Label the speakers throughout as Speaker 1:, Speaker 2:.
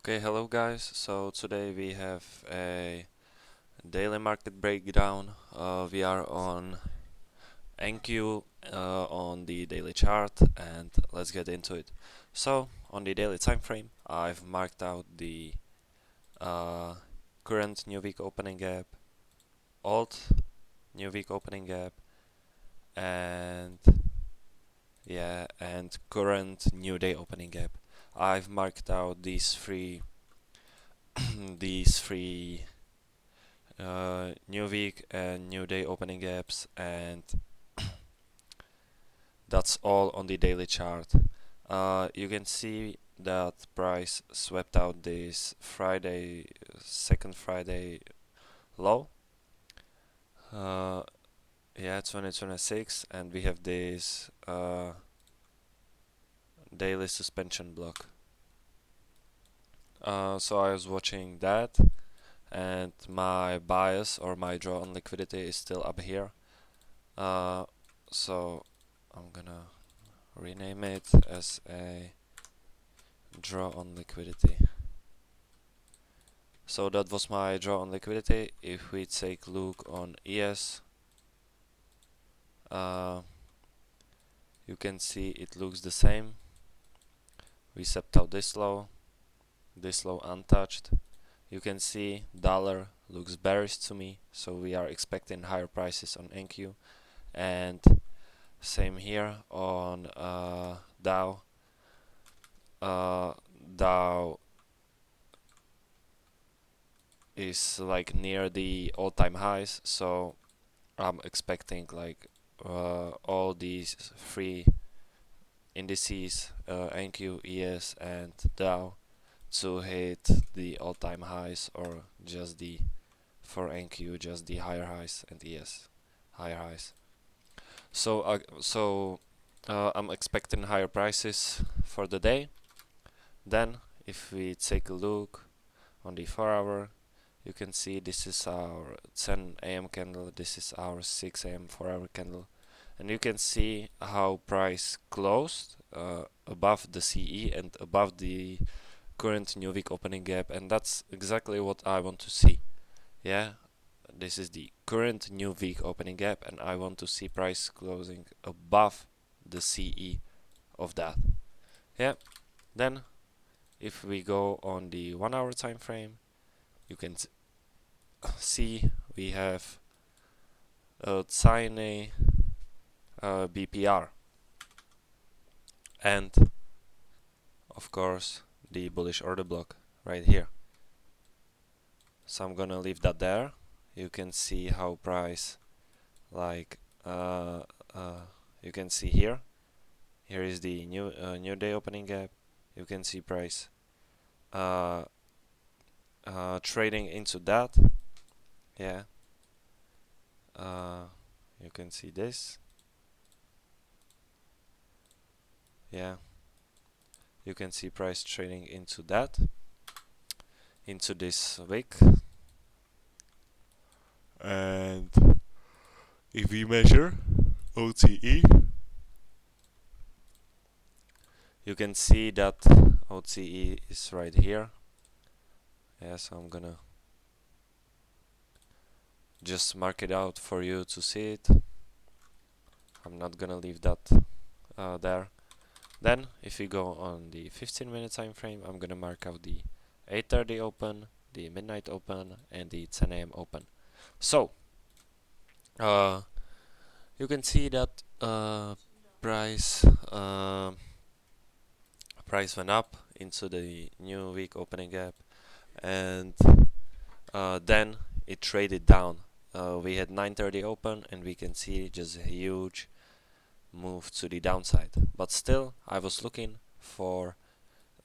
Speaker 1: Okay, hello guys. So today we have a daily market breakdown. We are on NQ on the daily chart, and let's get into it. So on the daily time frame, I've marked out the uh, current new week opening gap, alt new week opening gap, and and current new day opening gap. I've marked out these three these three new week and new day opening gaps, and that's all on the daily chart. You can see that price swept out this Friday, second Friday low. Uh, 2026, and we have this daily suspension block. So I was watching that, and my bias or my draw on liquidity is still up here. So I'm gonna rename it as a draw on liquidity. So that was my draw on liquidity. If we take a look on ES, you can see it looks the same. We stepped out this low untouched. You can see dollar looks bearish to me, so we are expecting higher prices on NQ, and same here on Dow. Dow is like near the all-time highs, so I'm expecting like all these three indices, NQ, ES, and Dow, to hit the all-time highs, or just the for NQ just the higher highs, and ES higher highs. So I'm expecting higher prices for the day. Then, if we take a look on the 4-hour, you can see this is our 10 a.m. candle, this is our 6 a.m. 4-hour candle, and you can see how price closed above the CE and above the current new week opening gap, and that's exactly what I want to see. Yeah, this is the current new week opening gap, and I want to see price closing above the CE of that. Yeah, then if we go on the 1-hour time frame, you can see we have a tiny BPR, and of course the bullish order block right here. So I'm gonna leave that there. You can see how price, like you can see here is the new day opening gap. You can see price uh, trading into that. Yeah, you can see this. Yeah, you can see price trading into that, into this wick. And if we measure OTE, you can see that OTE is right here. Yeah, so I'm gonna just mark it out for you to see it. I'm not gonna leave that there. Then, if we go on the 15-minute time frame, I'm gonna mark out the 8:30 open, the midnight open, and the 10 a.m. open. So, you can see that price price went up into the new week opening gap, and then it traded down. We had 9:30 open, and we can see just a huge move to the downside. But still, I was looking for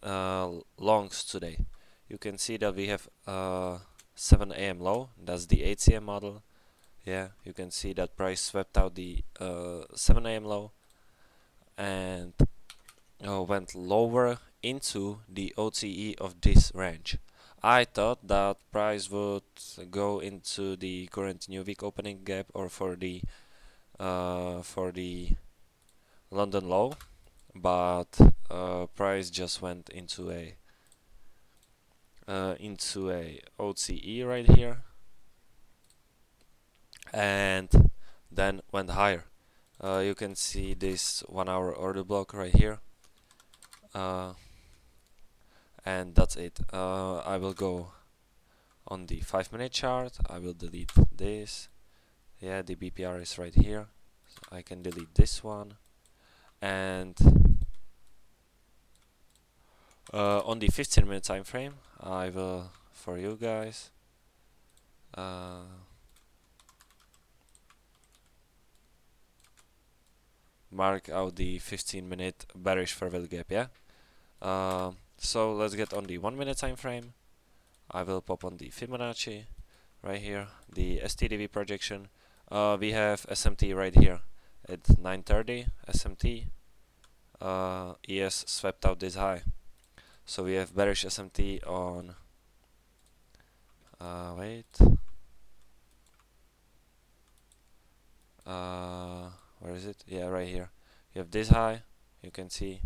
Speaker 1: longs today. You can see that we have 7 a.m. low. That's the HCM model. Yeah, you can see that price swept out the 7 a.m. low and went lower into the OTE of this range. I thought that price would go into the current new week opening gap, or for the London low, but price just went into a into a OCE right here, and then went higher. You can see this 1 hour order block right here, and that's it. I will go on the 5-minute chart. I will delete this. Yeah, the BPR is right here. So I can delete this one, and on the 15-minute time frame, I will, for you guys, mark out the 15-minute bearish fair value gap. Yeah. So let's get on the 1-minute time frame. I will pop on the Fibonacci right here, the STDV projection. We have SMT right here at 9:30 SMT. ES swept out this high, so we have bearish SMT on. Wait. Where is it? Yeah, right here. You have this high. You can see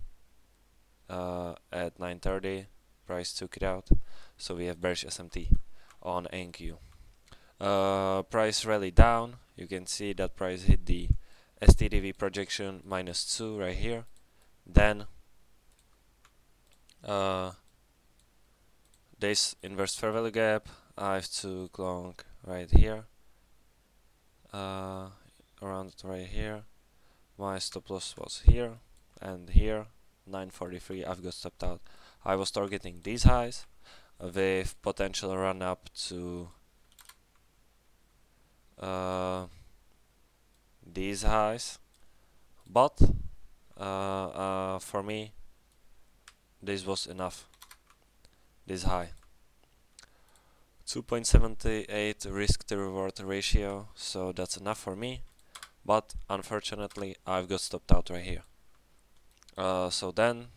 Speaker 1: at 9:30, price took it out. So we have bearish SMT on NQ. Price rally down. You can see that price hit the STDV projection -2 right here. Then this inverse fair value gap, I have to long right here, around right here. My stop loss was here and here. 943, I've got stopped out. I was targeting these highs with potential run up to these highs, but for me this was enough, this high. 2.78 risk to reward ratio, so that's enough for me, but unfortunately I've got stopped out right here. So then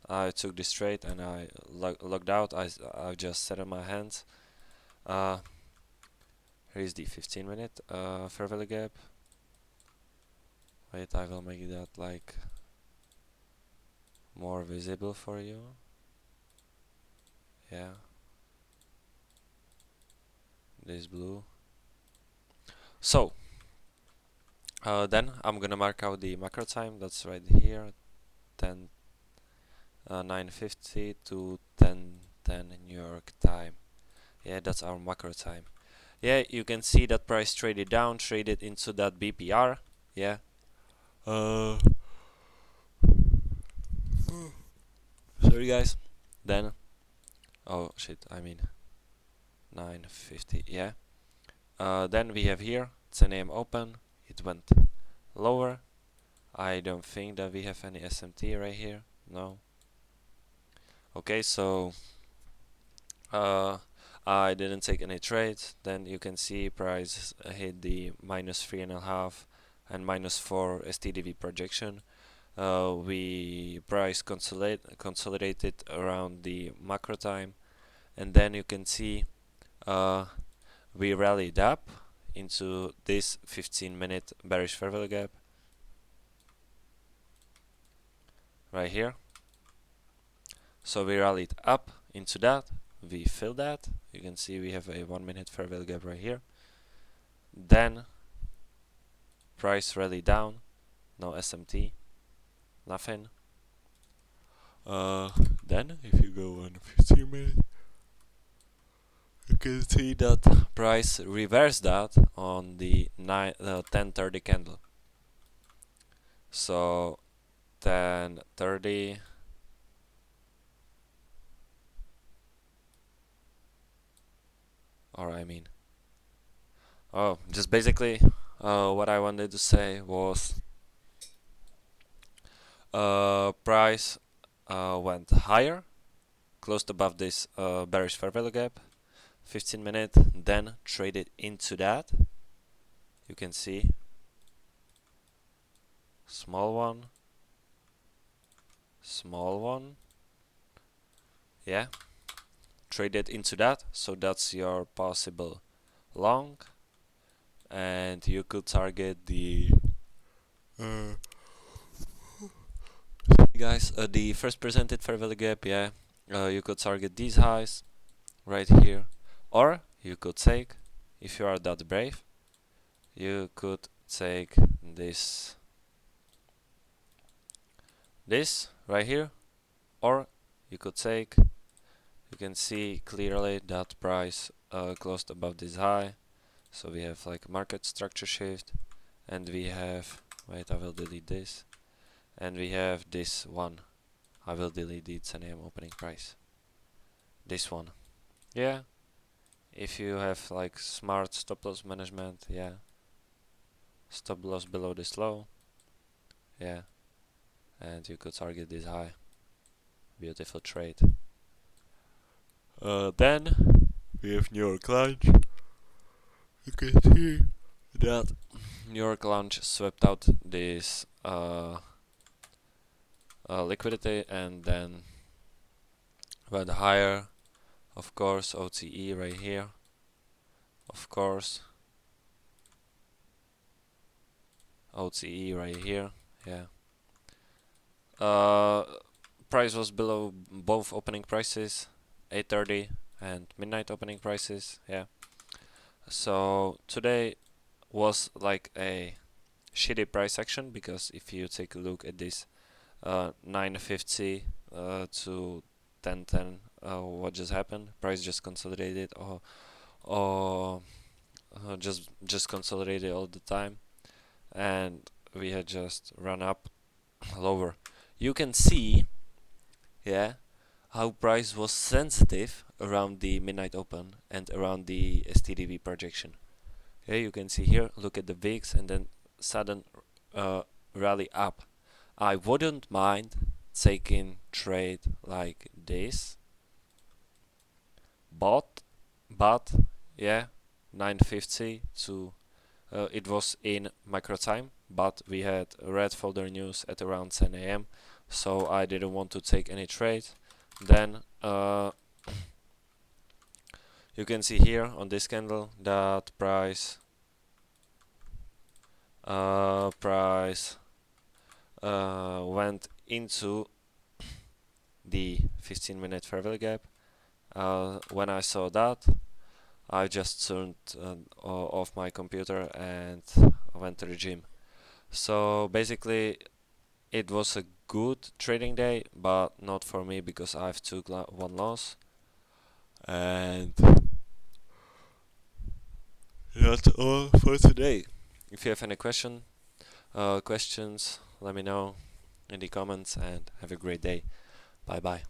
Speaker 1: I took this trade and I logged out. I just set up my hands. Here's the 15-minute fair value gap. Wait, I will make that like more visible for you. Yeah, this blue. So then I'm gonna mark out the macro time. That's right here, 9:50 to 10:10 New York time. Yeah, that's our macro time. Yeah, you can see that price traded down, traded into that BPR. Yeah. Sorry guys. Then, oh shit, I mean 9:50. Yeah. Then we have here 10 a.m. open. It went lower. I don't think that we have any SMT right here. No. Okay, so I didn't take any trades. Then you can see price hit the -3.5 and -4 STDV projection. We price consolidated around the macro time, and then you can see we rallied up into this 15-minute bearish fair value gap right here. So we rallied up into that, we filled that. You can see we have a 1-minute fair value gap right here. Then price rallied down, no SMT, nothing. Then if you go on 15 minutes, you can see that price reversed that on the 10:30 candle. So 10:30, or I mean, oh, just basically what I wanted to say was price went higher, closed above this bearish fair value gap, 15-minute, then traded into that. You can see small one, yeah, traded into that. So that's your possible long, and you could target the guys the first presented fair value gap. Yeah, you could target these highs right here. Or you could take, if you are that brave, you could take this right here, or you could take, you can see clearly that price closed above this high, so we have like market structure shift, and we have, wait, I will delete this, and we have this one, I will delete the 10 a.m. opening price, this one. Yeah, if you have like smart stop loss management, yeah, stop loss below this low, yeah, and you could target this high. Beautiful trade. Then we have New York launch. You can see that New York launch swept out this liquidity and then went higher. Of course, OTE right here. Of course, OTE right here. Yeah. Uh, Price was below both opening prices, 8:30 and midnight opening prices. Yeah. So today was like a shitty price action, because if you take a look at this 950 to 1010, what just happened? Price just consolidated, or just consolidated all the time, and we had just run up lower. You can see, yeah, how price was sensitive around the midnight open and around the STDV projection. Yeah, you can see here, look at the VIX and then sudden rally up. I wouldn't mind taking trade like this, but yeah, 950 to it was in micro time, but we had red folder news at around 10 a.m. so I didn't want to take any trade. Then you can see here on this candle that price went into the 15-minute fair value gap. When I saw that, I just turned off my computer and went to the gym. So basically, it was a good trading day, but not for me because I've took one loss. And that's all for today. If you have any questions, let me know in the comments, and have a great day. Bye bye.